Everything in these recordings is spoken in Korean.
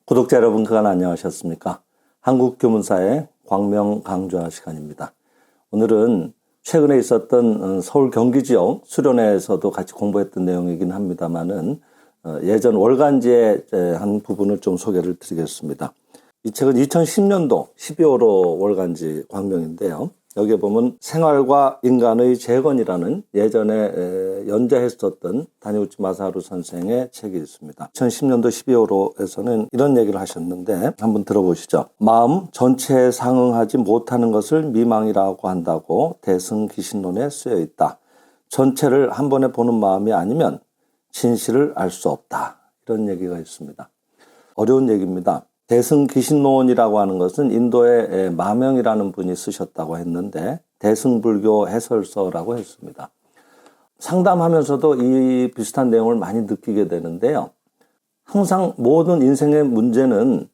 구독자 여러분, 그간 안녕하셨습니까? 한국교문사의 광명강좌 시간입니다. 오늘은 최근에 있었던 서울 경기 지역 수련회에서도 같이 공부했던 내용이긴 합니다만은 예전 월간지의 한 부분을 좀 소개를 드리겠습니다. 이 책은 2010년도 12월호 월간지 광명인데요. 여기에 보면 생활과 인간의 재건이라는 예전에 연재했었던 다니우치 마사하루 선생의 책이 있습니다. 2010년도 12월호에서는 이런 얘기를 하셨는데 한번 들어보시죠. 마음 전체에 상응하지 못하는 것을 미망이라고 한다고 대승기신론에 쓰여 있다. 전체를 한 번에 보는 마음이 아니면 진실을 알 수 없다. 이런 얘기가 있습니다. 어려운 얘기입니다. 대승기신론이라고 하는 것은 인도의 마명이라는 분이 쓰셨다고 했는데 대승불교 해설서라고 했습니다. 상담하면서도 이 비슷한 내용을 많이 느끼게 되는데요. 항상 모든 인생의 문제는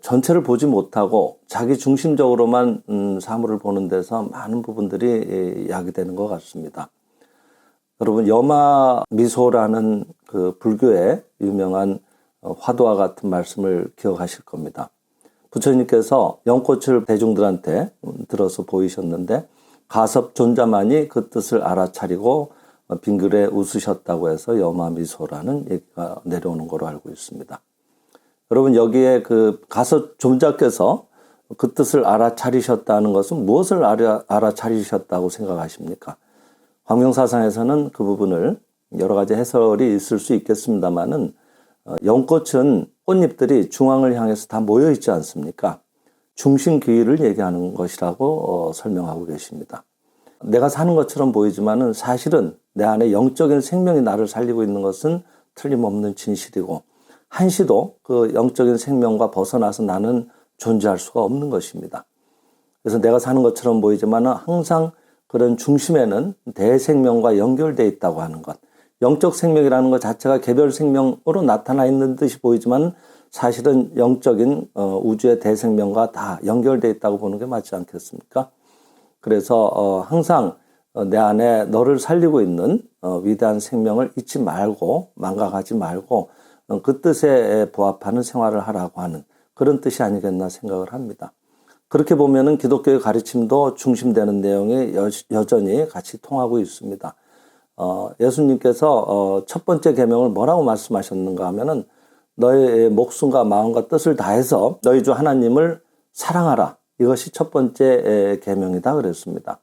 전체를 보지 못하고 자기 중심적으로만 사물을 보는 데서 많은 부분들이 야기되는 것 같습니다. 여러분, 여마미소라는 그 불교의 유명한 화두와 같은 말씀을 기억하실 겁니다. 부처님께서 연꽃을 대중들한테 들어서 보이셨는데 가섭 존자만이 그 뜻을 알아차리고 빙글에 웃으셨다고 해서 여마미소라는 얘기가 내려오는 걸로 알고 있습니다. 여러분, 여기에 그 가섭 존자께서 그 뜻을 알아차리셨다는 것은 무엇을 알아차리셨다고 생각하십니까? 광명사상에서는 그 부분을 여러 가지 해설이 있을 수 있겠습니다만은 연꽃은 꽃잎들이 중앙을 향해서 다 모여 있지 않습니까? 중심 기위를 얘기하는 것이라고 설명하고 계십니다. 내가 사는 것처럼 보이지만은 사실은 내 안에 영적인 생명이 나를 살리고 있는 것은 틀림없는 진실이고 한시도 그 영적인 생명과 벗어나서 나는 존재할 수가 없는 것입니다. 그래서 내가 사는 것처럼 보이지만은 항상 그런 중심에는 대생명과 연결되어 있다고 하는 것. 영적 생명이라는 것 자체가 개별 생명으로 나타나 있는 듯이 보이지만 사실은 영적인 우주의 대생명과 다 연결되어 있다고 보는 게 맞지 않겠습니까? 그래서 항상 내 안에 너를 살리고 있는 위대한 생명을 잊지 말고 망각하지 말고 그 뜻에 부합하는 생활을 하라고 하는 그런 뜻이 아니겠나 생각을 합니다. 그렇게 보면은 기독교의 가르침도 중심되는 내용이 여전히 같이 통하고 있습니다. 예수님께서 첫 번째 계명을 뭐라고 말씀하셨는가 하면은 너의 목숨과 마음과 뜻을 다해서 너희 주 하나님을 사랑하라. 이것이 첫 번째 계명이다 그랬습니다.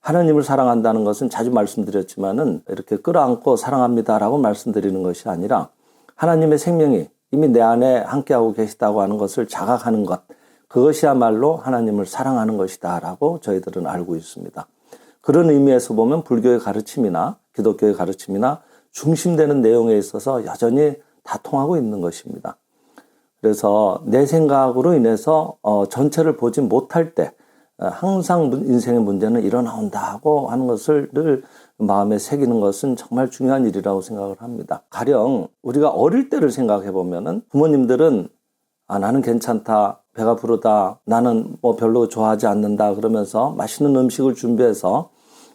하나님을 사랑한다는 것은 자주 말씀드렸지만은 이렇게 끌어안고 사랑합니다라고 말씀드리는 것이 아니라 하나님의 생명이 이미 내 안에 함께하고 계시다고 하는 것을 자각하는 것, 그것이야말로 하나님을 사랑하는 것이다라고 저희들은 알고 있습니다. 그런 의미에서 보면 불교의 가르침이나 기독교의 가르침이나 중심되는 내용에 있어서 여전히 다 통하고 있는 것입니다. 그래서 내 생각으로 인해서 전체를 보지 못할 때 항상 인생의 문제는 일어나온다고 하는 것을 늘 마음에 새기는 것은 정말 중요한 일이라고 생각을 합니다. 가령 우리가 어릴 때를 생각해 보면은 부모님들은 나는 괜찮다, 배가 부르다, 나는 뭐 별로 좋아하지 않는다 그러면서 맛있는 음식을 준비해서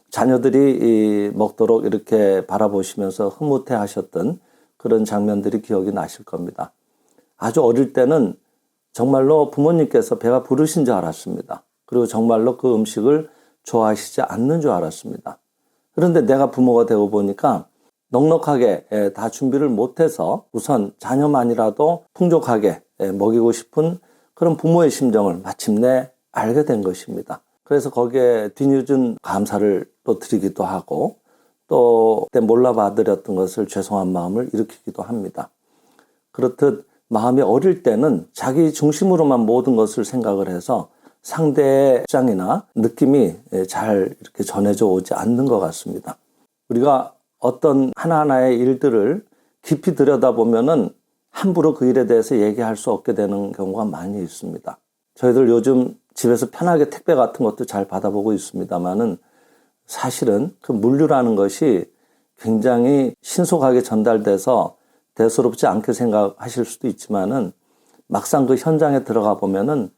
자녀들이 먹도록 이렇게 바라보시면서 흐뭇해 하셨던 그런 장면들이 기억이 나실 겁니다. 아주 어릴 때는 정말로 부모님께서 배가 부르신 줄 알았습니다. 그리고 정말로 그 음식을 좋아하시지 않는 줄 알았습니다. 그런데 내가 부모가 되고 보니까 넉넉하게 다 준비를 못해서 우선 자녀만이라도 풍족하게 먹이고 싶은 그런 부모의 심정을 마침내 알게 된 것입니다. 그래서 거기에 뒤늦은 감사를 또 드리기도 하고 또 그때 몰라봐드렸던 것을 죄송한 마음을 일으키기도 합니다. 그렇듯 마음이 어릴 때는 자기 중심으로만 모든 것을 생각을 해서 상대의 입장이나 느낌이 잘 이렇게 전해져 오지 않는 것 같습니다. 우리가 어떤 하나하나의 일들을 깊이 들여다보면은 함부로 그 일에 대해서 얘기할 수 없게 되는 경우가 많이 있습니다. 저희들 요즘 집에서 편하게 택배 같은 것도 잘 받아보고 있습니다만은 사실은 그 물류라는 것이 굉장히 신속하게 전달돼서 대수롭지 않게 생각하실 수도 있지만은 막상 그 현장에 들어가 보면은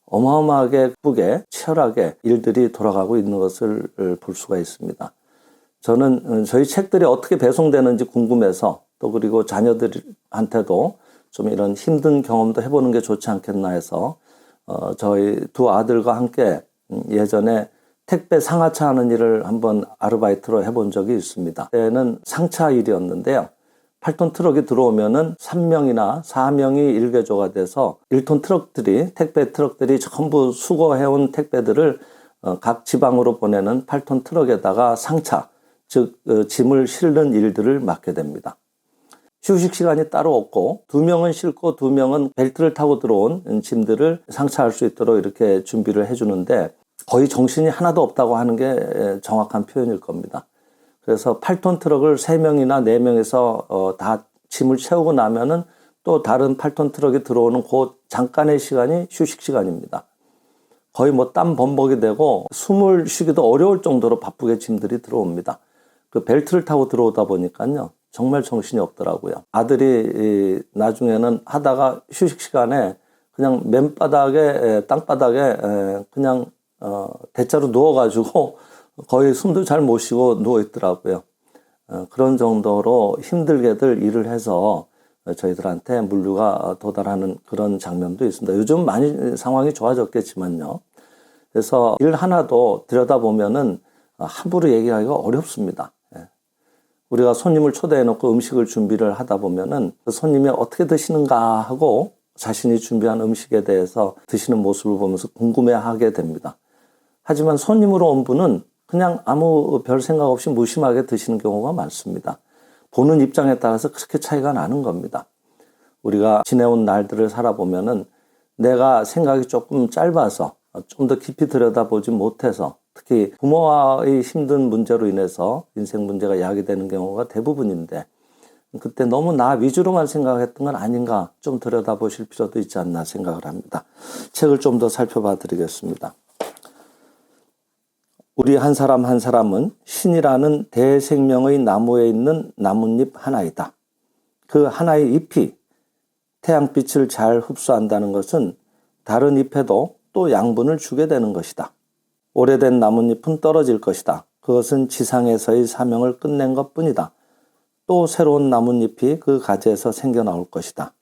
어마어마하게 예쁘게 치열하게 일들이 돌아가고 있는 것을 볼 수가 있습니다. 저는 저희 책들이 어떻게 배송되는지 궁금해서 또 그리고 자녀들한테도 좀 이런 힘든 경험도 해보는 게 좋지 않겠나 해서 저희 두 아들과 함께 예전에 택배 상하차 하는 일을 한번 아르바이트로 해본 적이 있습니다. 그때는 상차 일이었는데요. 8톤 트럭이 들어오면은 3명이나 4명이 일개조가 돼서 1톤 트럭들이, 택배 트럭들이 전부 수거해온 택배들을 각 지방으로 보내는 8톤 트럭에다가 상차, 즉 짐을 실는 일들을 맡게 됩니다. 휴식 시간이 따로 없고 2명은 싣고 2명은 벨트를 타고 들어온 짐들을 상차할 수 있도록 이렇게 준비를 해주는데 거의 정신이 하나도 없다고 하는 게 정확한 표현일 겁니다. 그래서 8톤 트럭을 3명이나 4명에서 다 짐을 채우고 나면은 또 다른 8톤 트럭이 들어오는 그 잠깐의 시간이 휴식 시간입니다. 거의 뭐 땀 범벅이 되고 숨을 쉬기도 어려울 정도로 바쁘게 짐들이 들어옵니다. 그 벨트를 타고 들어오다 보니까요. 정말 정신이 없더라고요. 아들이 나중에는 하다가 휴식 시간에 그냥 맨바닥에, 땅바닥에 그냥 대자로 누워가지고 거의 숨도 잘 못 쉬고 누워있더라고요. 그런 정도로 힘들게들 일을 해서 저희들한테 물류가 도달하는 그런 장면도 있습니다. 요즘 많이 상황이 좋아졌겠지만요. 그래서 일 하나도 들여다보면은 함부로 얘기하기가 어렵습니다. 우리가 손님을 초대해놓고 음식을 준비를 하다 보면은 그 손님이 어떻게 드시는가 하고 자신이 준비한 음식에 대해서 드시는 모습을 보면서 궁금해하게 됩니다. 하지만 손님으로 온 분은 그냥 아무 별 생각 없이 무심하게 드시는 경우가 많습니다. 보는 입장에 따라서 그렇게 차이가 나는 겁니다. 우리가 지내온 날들을 살아보면은 내가 생각이 조금 짧아서 좀 더 깊이 들여다보지 못해서 특히 부모와의 힘든 문제로 인해서 인생 문제가 야기되는 경우가 대부분인데 그때 너무 나 위주로만 생각했던 건 아닌가 좀 들여다보실 필요도 있지 않나 생각을 합니다. 책을 좀 더 살펴봐 드리겠습니다. 우리 한 사람 한 사람은 신이라는 대생명의 나무에 있는 나뭇잎 하나이다. 그 하나의 잎이 태양빛을 잘 흡수한다는 것은 다른 잎에도 또 양분을 주게 되는 것이다. 오래된 나뭇잎은 떨어질 것이다. 그것은 지상에서의 사명을 끝낸 것뿐이다. 또 새로운 나뭇잎이 그 가지에서 생겨나올 것이다.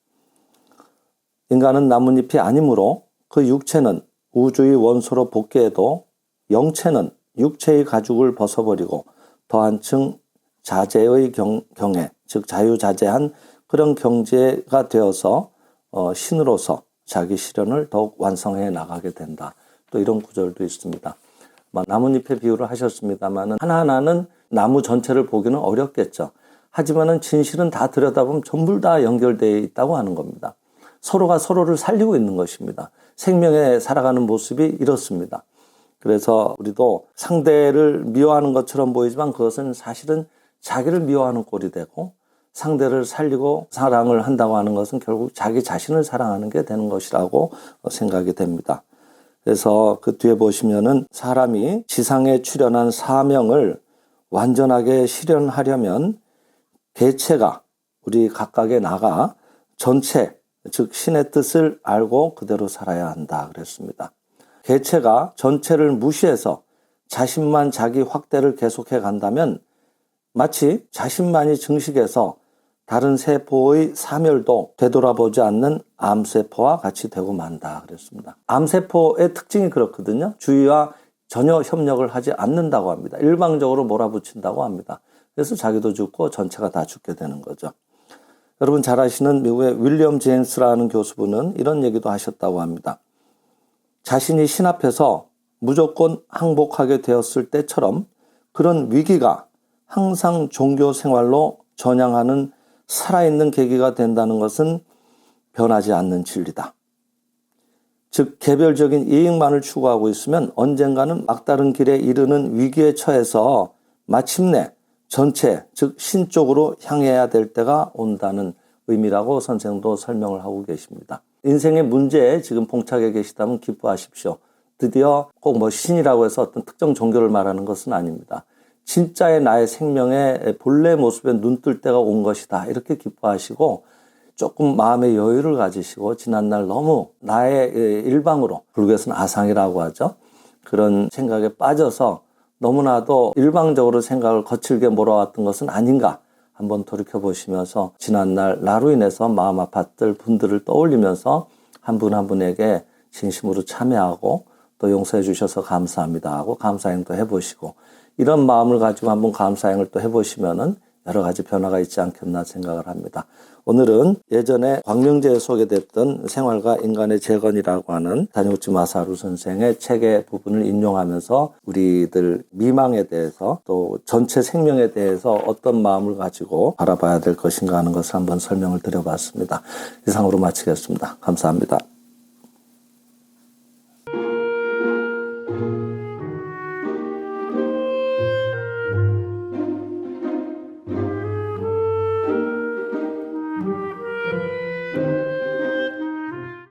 인간은 나뭇잎이 아니므로 그 육체는 우주의 원소로 복귀해도 영체는 육체의 가죽을 벗어버리고 더 한층 자재의 경애, 즉 자유자재한 그런 경지가 되어서 신으로서 자기 실현을 더욱 완성해 나가게 된다. 또 이런 구절도 있습니다. 나뭇잎의 비유를 하셨습니다만 하나하나는 나무 전체를 보기는 어렵겠죠. 하지만은 진실은 다 들여다보면 전부 다 연결되어 있다고 하는 겁니다. 서로가 서로를 살리고 있는 것입니다. 생명에 살아가는 모습이 이렇습니다. 그래서 우리도 상대를 미워하는 것처럼 보이지만 그것은 사실은 자기를 미워하는 꼴이 되고 상대를 살리고 사랑을 한다고 하는 것은 결국 자기 자신을 사랑하는 게 되는 것이라고 생각이 됩니다. 그래서 그 뒤에 보시면은 사람이 지상에 출현한 사명을 완전하게 실현하려면 개체가 우리 각각에 나가 전체, 즉 신의 뜻을 알고 그대로 살아야 한다 그랬습니다. 개체가 전체를 무시해서 자신만 자기 확대를 계속해 간다면 마치 자신만이 증식해서 다른 세포의 사멸도 되돌아보지 않는 암세포와 같이 되고 만다 그랬습니다. 암세포의 특징이 그렇거든요. 주위와 전혀 협력을 하지 않는다고 합니다. 일방적으로 몰아붙인다고 합니다. 그래서 자기도 죽고 전체가 다 죽게 되는 거죠. 여러분 잘 아시는 미국의 윌리엄 제임스라는 교수분은 이런 얘기도 하셨다고 합니다. 자신이 신 앞에서 무조건 항복하게 되었을 때처럼 그런 위기가 항상 종교 생활로 전향하는 살아있는 계기가 된다는 것은 변하지 않는 진리다. 즉 개별적인 이익만을 추구하고 있으면 언젠가는 막다른 길에 이르는 위기에 처해서 마침내 전체, 즉 신 쪽으로 향해야 될 때가 온다는 의미라고 선생도 설명을 하고 계십니다. 인생의 문제에 지금 봉착해 계시다면 기뻐하십시오. 드디어 꼭 신이라고 해서 어떤 특정 종교를 말하는 것은 아닙니다. 진짜의 나의 생명의 본래 모습에 눈뜰 때가 온 것이다. 이렇게 기뻐하시고 조금 마음의 여유를 가지시고 지난날 너무 나의 일방으로, 불교에서는 아상이라고 하죠. 그런 생각에 빠져서 너무나도 일방적으로 생각을 거칠게 몰아왔던 것은 아닌가 한번 돌이켜보시면서 지난날 나로 인해서 마음 아팠을 분들을 떠올리면서 한 분 한 분에게 진심으로 참여하고 또 용서해 주셔서 감사합니다 하고 감사행도 해보시고 이런 마음을 가지고 한번 감사행을 또 해보시면은 여러 가지 변화가 있지 않겠나 생각을 합니다. 오늘은 예전에 광명제에 소개됐던 생활과 인간의 재건이라고 하는 다니우치 마사루 선생의 책의 부분을 인용하면서 우리들 미망에 대해서 또 전체 생명에 대해서 어떤 마음을 가지고 바라봐야 될 것인가 하는 것을 한번 설명을 드려봤습니다. 이상으로 마치겠습니다. 감사합니다.